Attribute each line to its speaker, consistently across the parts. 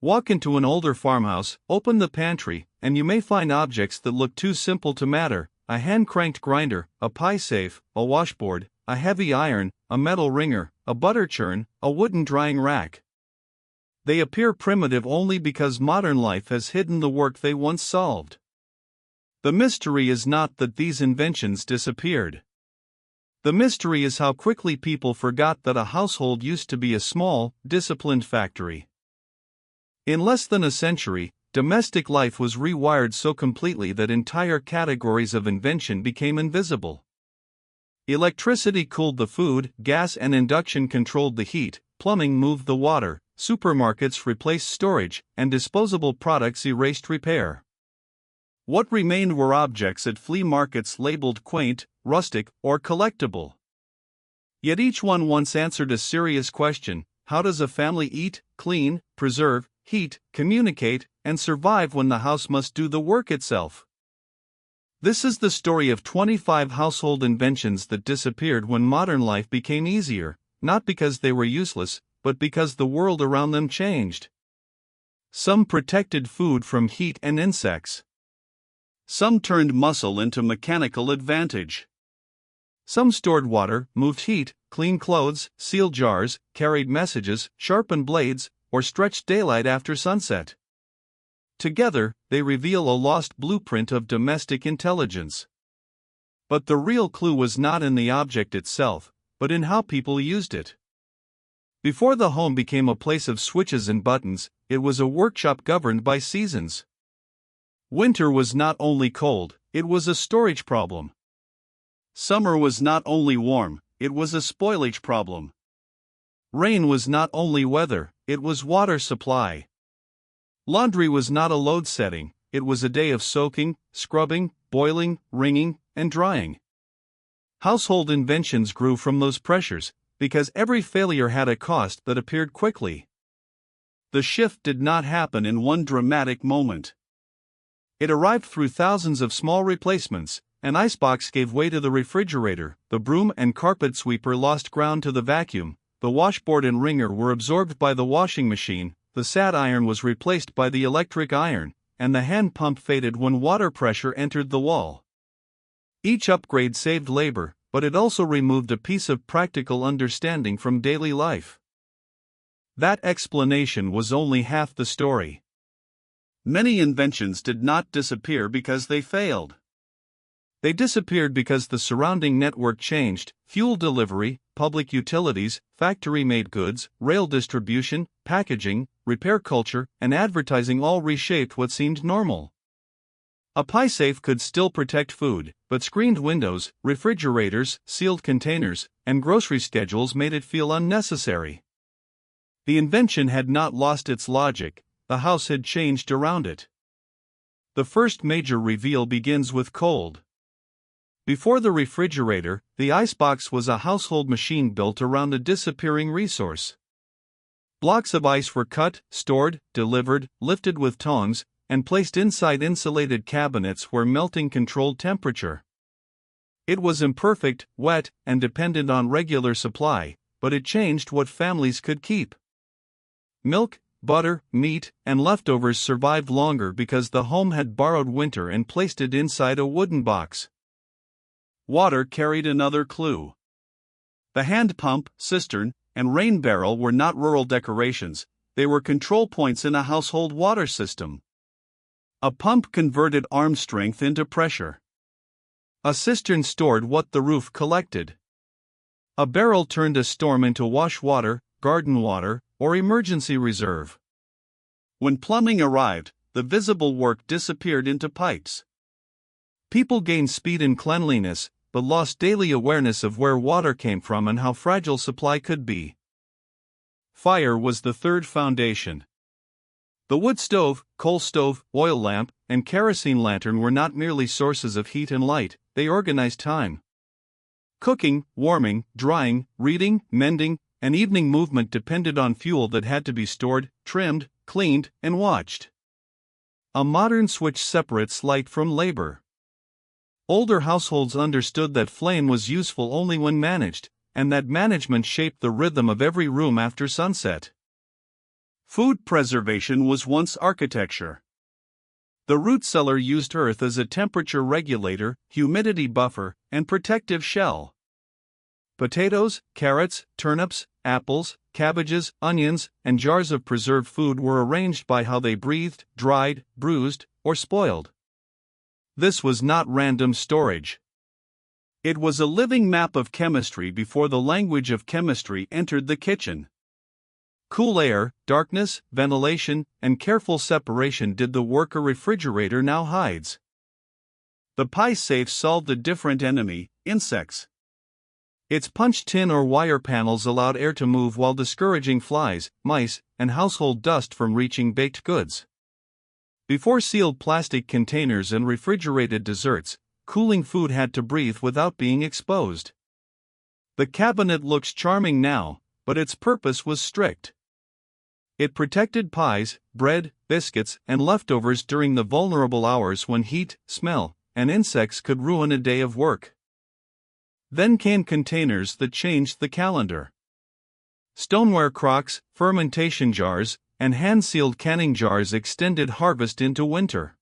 Speaker 1: Walk into an older farmhouse, open the pantry, and you may find objects that look too simple to matter: a hand-cranked grinder, a pie safe, a washboard, a heavy iron, a metal wringer, a butter churn, a wooden drying rack. They appear primitive only because modern life has hidden the work they once solved. The mystery is not that these inventions disappeared. The mystery is how quickly people forgot that a household used to be a small, disciplined factory. In less than a century, domestic life was rewired so completely that entire categories of invention became invisible. Electricity cooled the food, gas and induction controlled the heat, plumbing moved the water, supermarkets replaced storage, and disposable products erased repair. What remained were objects at flea markets labeled quaint, rustic, or collectible. Yet each one once answered a serious question: how does a family eat, clean, preserve, heat, communicate, and survive when the house must do the work itself? This is the story of 25 household inventions that disappeared when modern life became easier, not because they were useless, but because the world around them changed. Some protected food from heat and insects. Some turned muscle into mechanical advantage. Some stored water, moved heat, cleaned clothes, sealed jars, carried messages, sharpened blades, or stretched daylight after sunset. Together, they reveal a lost blueprint of domestic intelligence. But the real clue was not in the object itself, but in how people used it. Before the home became a place of switches and buttons, it was a workshop governed by seasons. Winter was not only cold, it was a storage problem. Summer was not only warm, it was a spoilage problem. Rain was not only weather, it was water supply. Laundry was not a load setting, it was a day of soaking, scrubbing, boiling, wringing, and drying. Household inventions grew from those pressures, because every failure had a cost that appeared quickly. The shift did not happen in one dramatic moment. It arrived through thousands of small replacements. An icebox gave way to the refrigerator, the broom and carpet sweeper lost ground to the vacuum, the washboard and wringer were absorbed by the washing machine, the sad iron was replaced by the electric iron, and the hand pump faded when water pressure entered the wall. Each upgrade saved labor, but it also removed a piece of practical understanding from daily life. That explanation was only half the story. Many inventions did not disappear because they failed. They disappeared because the surrounding network changed: fuel delivery, public utilities, factory-made goods, rail distribution, packaging, repair culture, and advertising all reshaped what seemed normal. A pie safe could still protect food, but screened windows, refrigerators, sealed containers, and grocery schedules made it feel unnecessary. The invention had not lost its logic, the house had changed around it. The first major reveal begins with cold. Before the refrigerator, the icebox was a household machine built around a disappearing resource. Blocks of ice were cut, stored, delivered, lifted with tongs, and placed inside insulated cabinets where melting controlled temperature. It was imperfect, wet, and dependent on regular supply, but it changed what families could keep. Milk, butter, meat, and leftovers survived longer because the home had borrowed winter and placed it inside a wooden box. Water carried another clue. The hand pump, cistern, and rain barrel were not rural decorations, they were control points in a household water system. A pump converted arm strength into pressure. A cistern stored what the roof collected. A barrel turned a storm into wash water, garden water, or emergency reserve. When plumbing arrived, the visible work disappeared into pipes. People gained speed and cleanliness, but lost daily awareness of where water came from and how fragile supply could be. Fire was the third foundation. The wood stove, coal stove, oil lamp, and kerosene lantern were not merely sources of heat and light, they organized time. Cooking, warming, drying, reading, mending, and evening movement depended on fuel that had to be stored, trimmed, cleaned, and watched. A modern switch separates light from labor. Older households understood that flame was useful only when managed, and that management shaped the rhythm of every room after sunset. Food preservation was once architecture. The root cellar used earth as a temperature regulator, humidity buffer, and protective shell. Potatoes, carrots, turnips, apples, cabbages, onions, and jars of preserved food were arranged by how they breathed, dried, bruised, or spoiled. This was not random storage. It was a living map of chemistry before the language of chemistry entered the kitchen. Cool air, darkness, ventilation, and careful separation did the work a refrigerator now hides. The pie safe solved a different enemy: insects. Its punched tin or wire panels allowed air to move while discouraging flies, mice, and household dust from reaching baked goods. Before sealed plastic containers and refrigerated desserts, cooling food had to breathe without being exposed. The cabinet looks charming now, but its purpose was strict. It protected pies, bread, biscuits, and leftovers during the vulnerable hours when heat, smell, and insects could ruin a day of work. Then came containers that changed the calendar. Stoneware crocks, fermentation jars, and hand-sealed canning jars extended harvest into winter.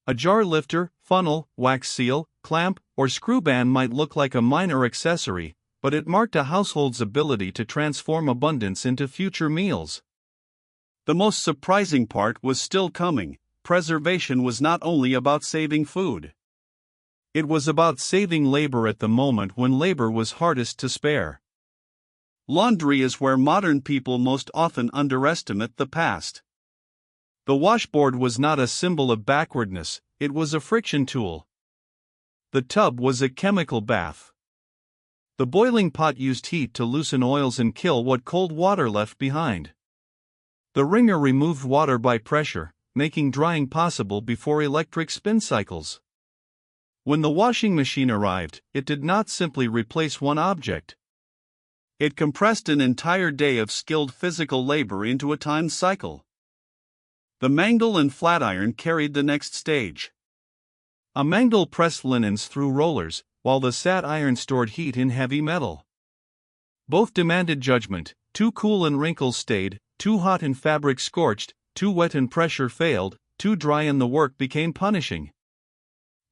Speaker 1: A jar lifter, funnel, wax seal, clamp, or screw band might look like a minor accessory, but it marked a household's ability to transform abundance into future meals. The most surprising part was still coming. Preservation was not only about saving food. It was about saving labor at the moment when labor was hardest to spare. Laundry is where modern people most often underestimate the past. The washboard was not a symbol of backwardness, it was a friction tool. The tub was a chemical bath. The boiling pot used heat to loosen oils and kill what cold water left behind. The wringer removed water by pressure, making drying possible before electric spin cycles. When the washing machine arrived, it did not simply replace one object. It compressed an entire day of skilled physical labor into a timed cycle. The mangle and flat iron carried the next stage. A mangle pressed linens through rollers, while the sat iron stored heat in heavy metal. Both demanded judgment: too cool and wrinkles stayed, too hot and fabric scorched, too wet and pressure failed, too dry and the work became punishing.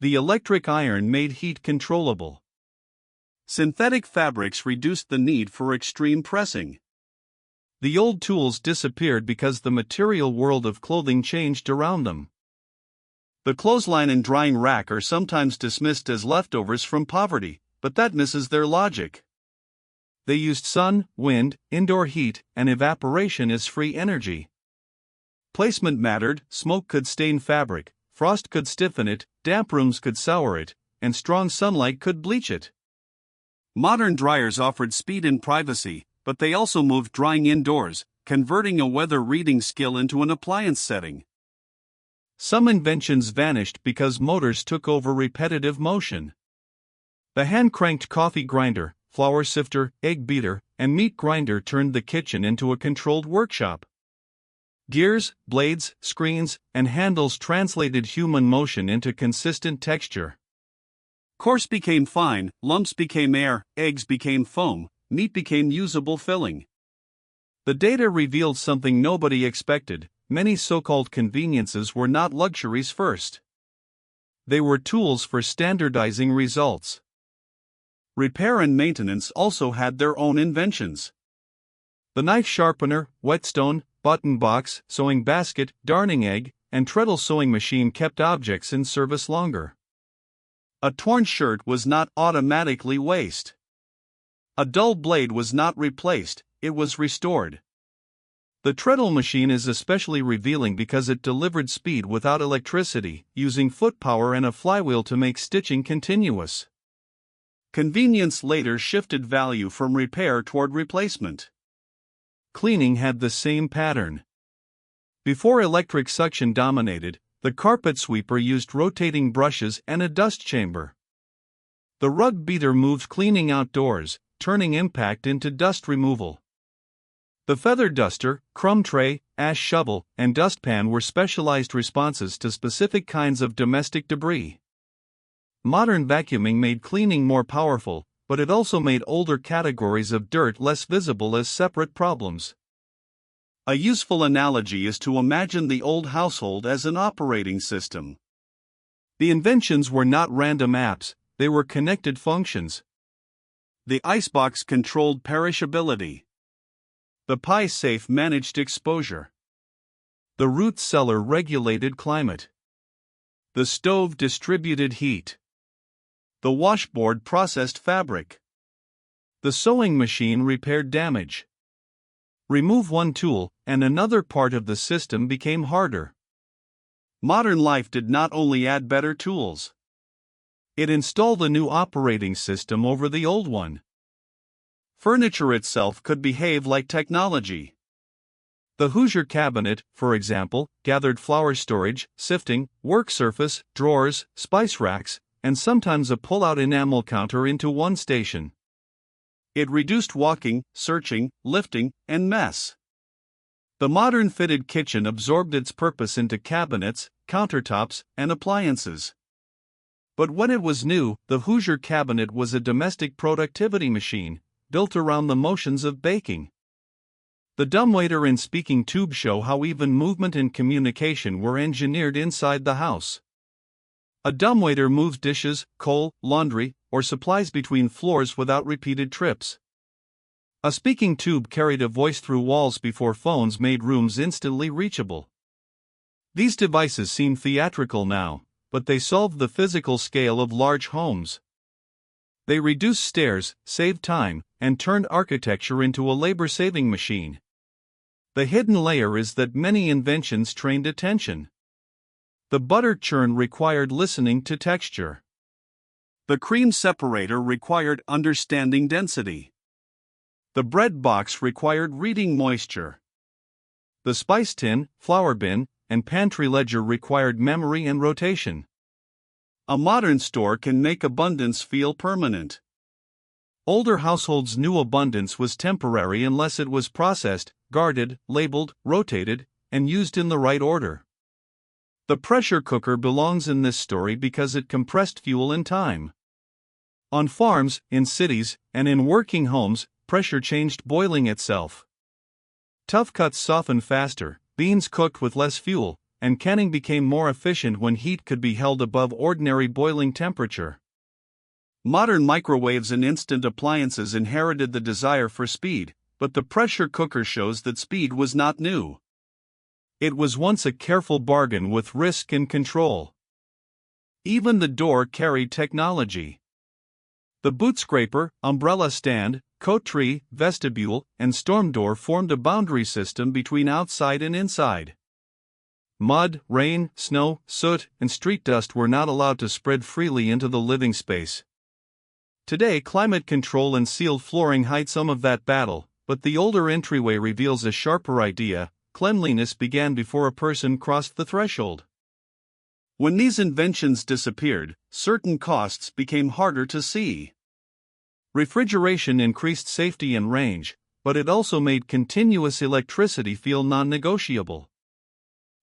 Speaker 1: The electric iron made heat controllable. Synthetic fabrics reduced the need for extreme pressing. The old tools disappeared because the material world of clothing changed around them. The clothesline and drying rack are sometimes dismissed as leftovers from poverty, but that misses their logic. They used sun, wind, indoor heat, and evaporation as free energy. Placement mattered: smoke could stain fabric, frost could stiffen it, damp rooms could sour it, and strong sunlight could bleach it. Modern dryers offered speed and privacy, but they also moved drying indoors, converting a weather reading skill into an appliance setting. Some inventions vanished because motors took over repetitive motion. The hand-cranked coffee grinder, flour sifter, egg beater, and meat grinder turned the kitchen into a controlled workshop. Gears, blades, screens, and handles translated human motion into consistent texture. Coarse became fine, lumps became air, eggs became foam, meat became usable filling. The data revealed something nobody expected: many so-called conveniences were not luxuries first. They were tools for standardizing results. Repair and maintenance also had their own inventions. The knife sharpener, whetstone, button box, sewing basket, darning egg, and treadle sewing machine kept objects in service longer. A torn shirt was not automatically waste. A dull blade was not replaced, it was restored. The treadle machine is especially revealing because it delivered speed without electricity, using foot power and a flywheel to make stitching continuous. Convenience later shifted value from repair toward replacement. Cleaning had the same pattern. Before electric suction dominated, the carpet sweeper used rotating brushes and a dust chamber. The rug beater moved cleaning outdoors, turning impact into dust removal. The feather duster, crumb tray, ash shovel, and dustpan were specialized responses to specific kinds of domestic debris. Modern vacuuming made cleaning more powerful, but it also made older categories of dirt less visible as separate problems.
Speaker 2: A useful analogy is to imagine the old household as an operating system.
Speaker 1: The inventions were not random apps, they were connected functions.
Speaker 2: The icebox controlled perishability. The pie safe managed exposure.
Speaker 1: The root cellar regulated climate.
Speaker 2: The stove distributed heat. The washboard processed fabric.
Speaker 1: The sewing machine repaired damage. Remove one tool, and another part of the system became harder.
Speaker 2: Modern life did not only add better tools,
Speaker 1: it installed a new operating system over the old one.
Speaker 2: Furniture itself could behave like technology.
Speaker 1: The Hoosier cabinet, for example, gathered flour storage, sifting, work surface, drawers, spice racks, and sometimes a pull-out enamel counter into one station.
Speaker 2: It reduced walking, searching, lifting, and mess. The modern fitted kitchen absorbed its purpose into cabinets, countertops, and appliances. But when it was new, the Hoosier cabinet was a domestic productivity machine, built around the motions of baking. The dumbwaiter and speaking tube show how even movement and communication were engineered inside the house. A dumbwaiter moves dishes, coal, laundry, or supplies between floors without repeated trips. A speaking tube carried a voice through walls before phones made rooms instantly reachable. These devices seem theatrical now, but they solved the physical scale of large homes. They reduced stairs, saved time, and turned architecture into a labor-saving machine. The hidden layer is that many inventions trained attention. The butter churn required listening to texture. The cream separator required understanding density. The bread box required reading moisture.
Speaker 1: The spice tin, flour bin, and pantry ledger required memory and rotation.
Speaker 2: A modern store can make abundance feel permanent.
Speaker 1: Older households knew abundance was temporary unless it was processed, guarded, labeled, rotated, and used in the right order. The pressure cooker belongs in this story because it compressed fuel and time. On farms, in cities, and in working homes, pressure changed boiling itself. Tough cuts softened faster, beans cooked with less fuel, and canning became more efficient when heat could be held above ordinary boiling temperature.
Speaker 2: Modern microwaves and instant appliances inherited the desire for speed, but the pressure cooker shows that speed was not new.
Speaker 1: It was once a careful bargain with risk and control. Even the door carried technology. The boot scraper, umbrella stand, coat tree, vestibule, and storm door formed a boundary system between outside and inside. Mud, rain, snow, soot, and street dust were not allowed to spread freely into the living space. Today, climate control and sealed flooring hide some of that battle, but the older entryway reveals a sharper idea: cleanliness began before a person crossed the threshold. When these inventions disappeared, certain costs became harder to see. Refrigeration increased safety and range, but it also made continuous electricity feel non-negotiable.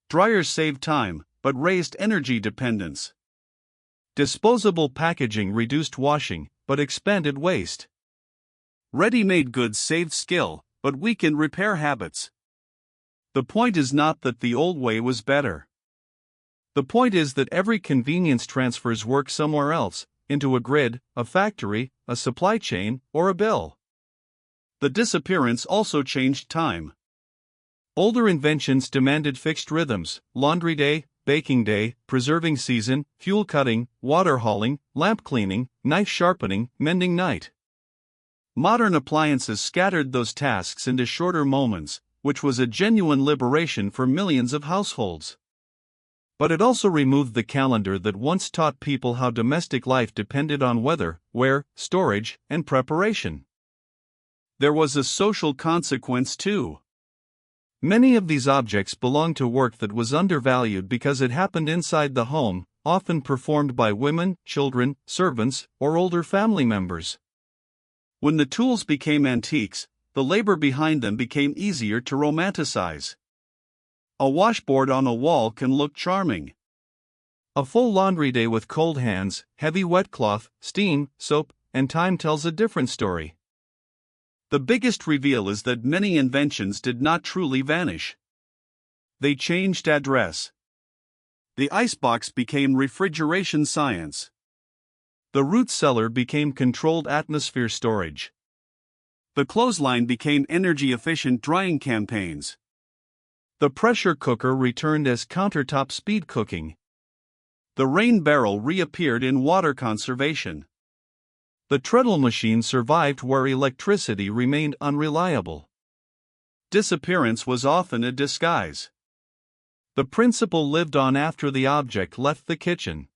Speaker 1: Dryers saved time, but raised energy dependence. Disposable packaging reduced washing, but expanded waste. Ready-made goods saved skill, but weakened repair habits. The point is not that the old way was better. The point is that every convenience transfers work somewhere else, into a grid, a factory, a supply chain, or a bill. The disappearance also changed time. Older inventions demanded fixed rhythms: laundry day, baking day, preserving season, fuel cutting, water hauling, lamp cleaning, knife sharpening, mending night. Modern appliances scattered those tasks into shorter moments, which was a genuine liberation for millions of households. But it also removed the calendar that once taught people how domestic life depended on weather, wear, storage, and preparation. There was a social consequence too. Many of these objects belonged to work that was undervalued because it happened inside the home, often performed by women, children, servants, or older family members. When the tools became antiques, the labor behind them became easier to romanticize. A washboard on a wall can look charming. A full laundry day with cold hands, heavy wet cloth, steam, soap, and time tells a different story.
Speaker 2: The biggest reveal is that many inventions did not truly vanish. They changed address. The icebox became refrigeration science.
Speaker 1: The root cellar became controlled atmosphere storage.
Speaker 2: The clothesline became energy-efficient drying campaigns.
Speaker 1: The pressure cooker returned as countertop speed cooking.
Speaker 2: The rain barrel reappeared in water conservation.
Speaker 1: The treadle machine survived where electricity remained unreliable.
Speaker 2: Disappearance was often a disguise.
Speaker 1: The principle lived on after the object left the kitchen.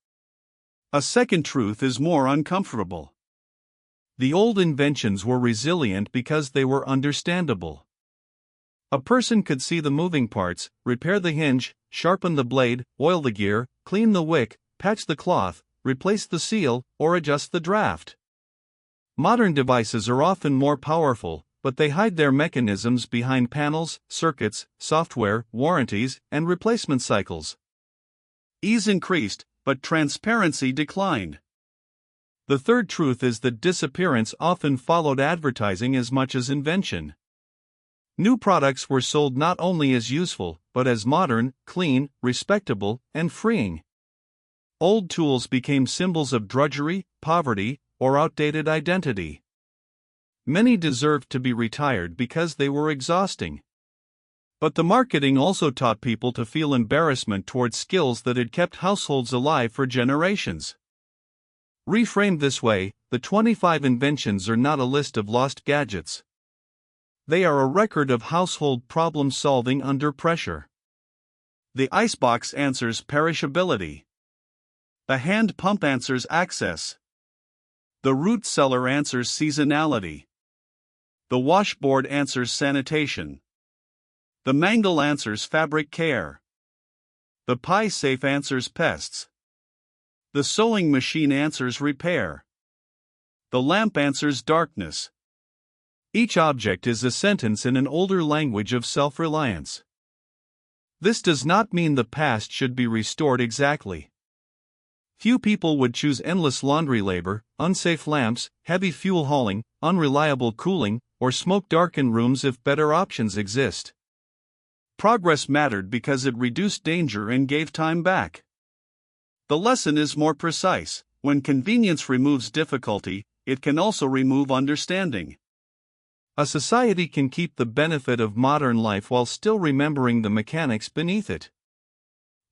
Speaker 2: A second truth is more uncomfortable.
Speaker 1: The old inventions were resilient because they were understandable. A person could see the moving parts, repair the hinge, sharpen the blade, oil the gear, clean the wick, patch the cloth, replace the seal, or adjust the draft. Modern devices are often more powerful, but they hide their mechanisms behind panels, circuits, software, warranties, and replacement cycles.
Speaker 2: Ease increased, but transparency declined.
Speaker 1: The third truth is that disappearance often followed advertising as much as invention. New products were sold not only as useful, but as modern, clean, respectable, and freeing. Old tools became symbols of drudgery, poverty, or outdated identity. Many deserved to be retired because they were exhausting. But the marketing also taught people to feel embarrassment towards skills that had kept households alive for generations. Reframed this way, the 25 inventions are not a list of lost gadgets. They are a record of household problem solving under pressure.
Speaker 2: The icebox answers perishability. The hand pump answers access. The root cellar answers seasonality. The washboard answers sanitation. The mangle answers fabric care. The pie safe answers pests. The sewing machine answers repair. The lamp answers darkness.
Speaker 1: Each object is a sentence in an older language of self-reliance. This does not mean the past should be restored exactly. Few people would choose endless laundry labor, unsafe lamps, heavy fuel hauling, unreliable cooling, or smoke-darkened rooms if better options exist.
Speaker 2: Progress mattered because it reduced danger and gave time back. The lesson is more precise: when convenience removes difficulty, it can also remove understanding.
Speaker 1: A society can keep the benefit of modern life while still remembering the mechanics beneath it.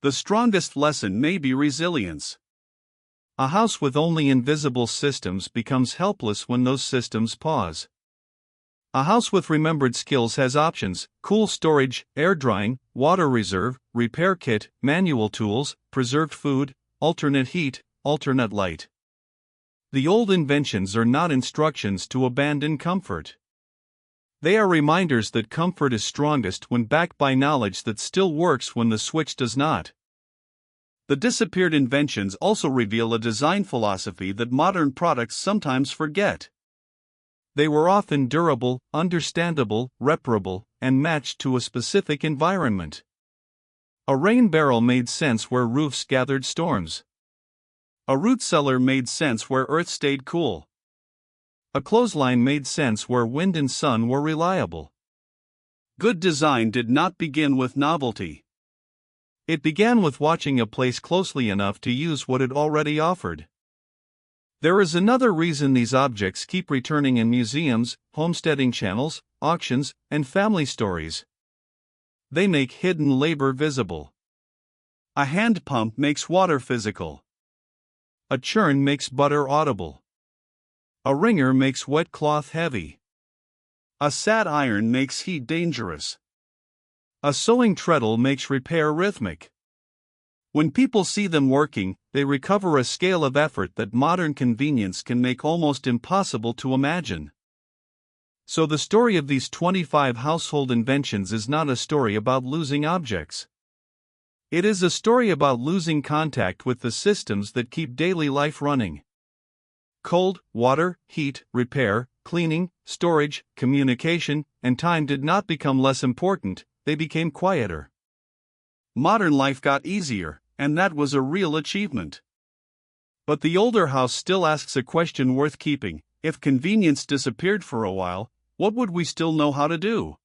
Speaker 2: The strongest lesson may be resilience.
Speaker 1: A house with only invisible systems becomes helpless when those systems pause. A house with remembered skills has options: cool storage, air drying, water reserve, repair kit, manual tools, preserved food, alternate heat, alternate light. The old inventions are not instructions to abandon comfort. They are reminders that comfort is strongest when backed by knowledge that still works when the switch does not. The disappeared inventions also reveal a design philosophy that modern products sometimes forget. They were often durable, understandable, reparable, and matched to a specific environment. A rain barrel made sense where roofs gathered storms. A root cellar made sense where earth stayed cool. A clothesline made sense where wind and sun were reliable. Good design did not begin with novelty. It began with watching a place closely enough to use what it already offered. There is another reason these objects keep returning in museums, homesteading channels, auctions, and family stories. They make hidden labor visible. A hand pump makes water physical. A churn makes butter audible. A wringer makes wet cloth heavy. A sad iron makes heat dangerous. A sewing treadle makes repair rhythmic. When people see them working, they recover a scale of effort that modern convenience can make almost impossible to imagine. So the story of these 25 household inventions is not a story about losing objects. It is a story about losing contact with the systems that keep daily life running. Cold, water, heat, repair, cleaning, storage, communication, and time did not become less important, they became quieter. Modern life got easier, and that was a real achievement. But the older house still asks a question worth keeping: if convenience disappeared for a while,
Speaker 2: what would we still know how to do?